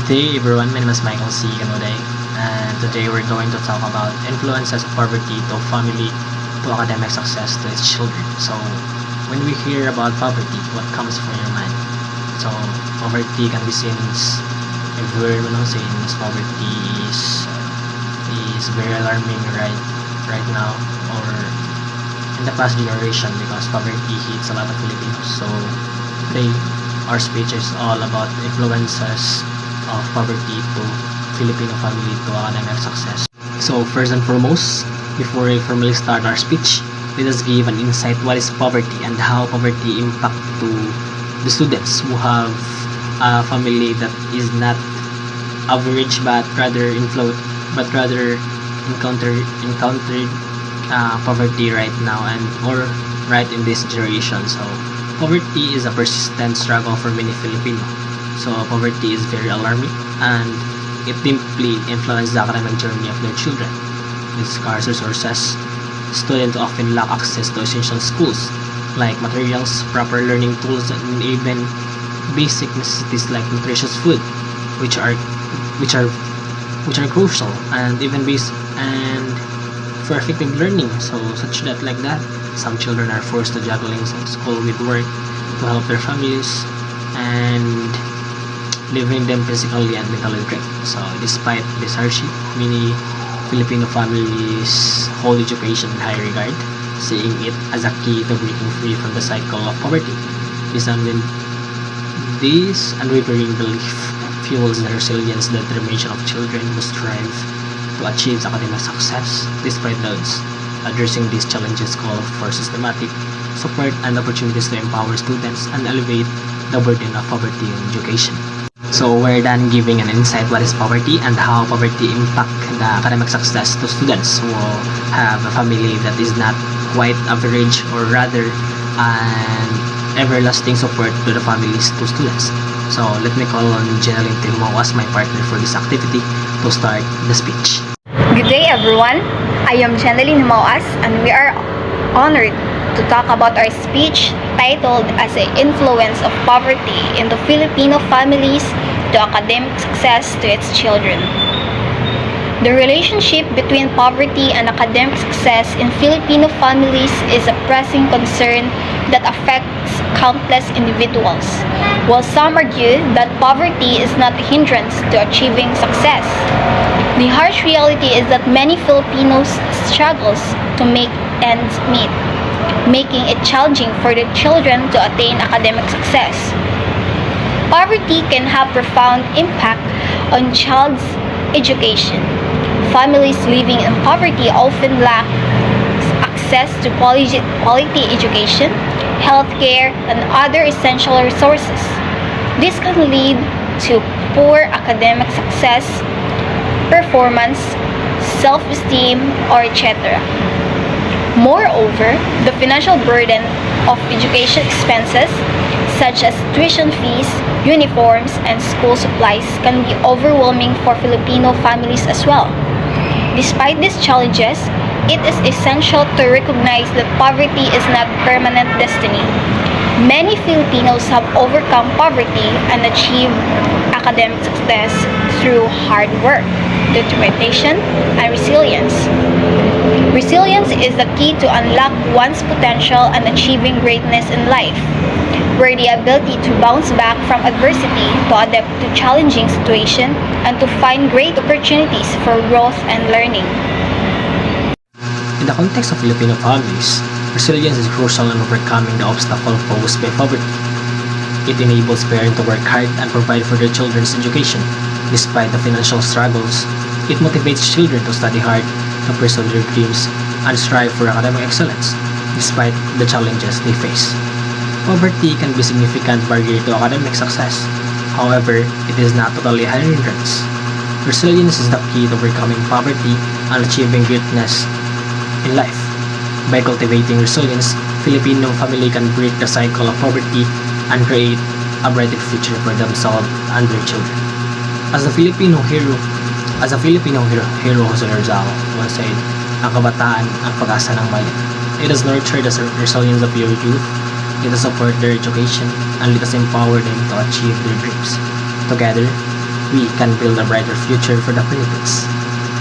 Good day everyone, my name is Michael C. Canuday, and today we're going to talk about influences of poverty to family to academic success to its children. So when we hear about poverty, what comes from your mind? So poverty can be seen as everywhere saying as poverty is very alarming right now or in the past generation because poverty hits a lot of Filipinos. So today our speech is all about influences of poverty to Filipino family to academic success. So first and foremost, before we formally start our speech, let us give an insight what is poverty and how poverty impact to the students who have a family that is not average but rather encountered poverty right now and or right in this generation. So poverty is a persistent struggle for many Filipinos. So poverty is very alarming and it deeply influences the academic journey of their children. With scarce resources, students often lack access to essential schools like materials, proper learning tools, and even basic necessities like nutritious food, which are crucial and even and for effective learning. So such that like that, some children are forced to juggling school with work to help their families and leaving them physically and mentally drained. So despite this hardship, many Filipino families hold education in high regard, seeing it as a key to breaking free from the cycle of poverty. This unwavering belief fuels the resilience and determination of children who strive to achieve academic success despite odds. Addressing these challenges call for systematic support and opportunities to empower students and alleviate the burden of poverty in education. So we're done giving an insight what is poverty and how poverty impact the academic success to students who have a family that is not quite average or rather an everlasting support to the families to students. So let me call on Jeneline Tilmo as my partner for this activity to start the speech. Good day everyone, I am Jeneline Mauas and we are honored to talk about our speech titled as the influence of poverty in the Filipino families to academic success to its children. The relationship between poverty and academic success in Filipino families is a pressing concern that affects countless individuals. While some argue that poverty is not a hindrance to achieving success, the harsh reality is that many Filipinos struggles to make ends meet, making it challenging for their children to attain academic success. Poverty can have profound impact on child's education. Families living in poverty often lack access to quality education, healthcare, and other essential resources. This can lead to poor academic success, performance, self-esteem, or etc. Moreover, the financial burden of education expenses such as tuition fees, uniforms, and school supplies can be overwhelming for Filipino families as well. Despite these challenges, it is essential to recognize that poverty is not permanent destiny. Many Filipinos have overcome poverty and achieved academic success through hard work, determination, and resilience. Resilience is the key to unlock one's potential and achieving greatness in life, where the ability to bounce back from adversity, to adapt to challenging situations, and to find great opportunities for growth and learning. In the context of Filipino families, resilience is crucial in overcoming the obstacle posed by poverty. It enables parents to work hard and provide for their children's education. Despite the financial struggles, it motivates children to study hard, to pursue their dreams, and strive for academic excellence, despite the challenges they face. Poverty can be a significant barrier to academic success. However, it is not totally a hindrance. Resilience is the key to overcoming poverty and achieving greatness in life. By cultivating resilience, Filipino family can break the cycle of poverty and create a brighter future for themselves and their children. As a Filipino hero, Jose Rizal once said, ang kabataan ang pag-asa ng bayan. It has nurtured the resilience of your youth. Let us support their education and let us empower them to achieve their dreams. Together, we can build a brighter future for the Philippines,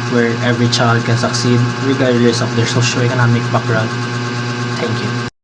where every child can succeed regardless of their socioeconomic background. Thank you.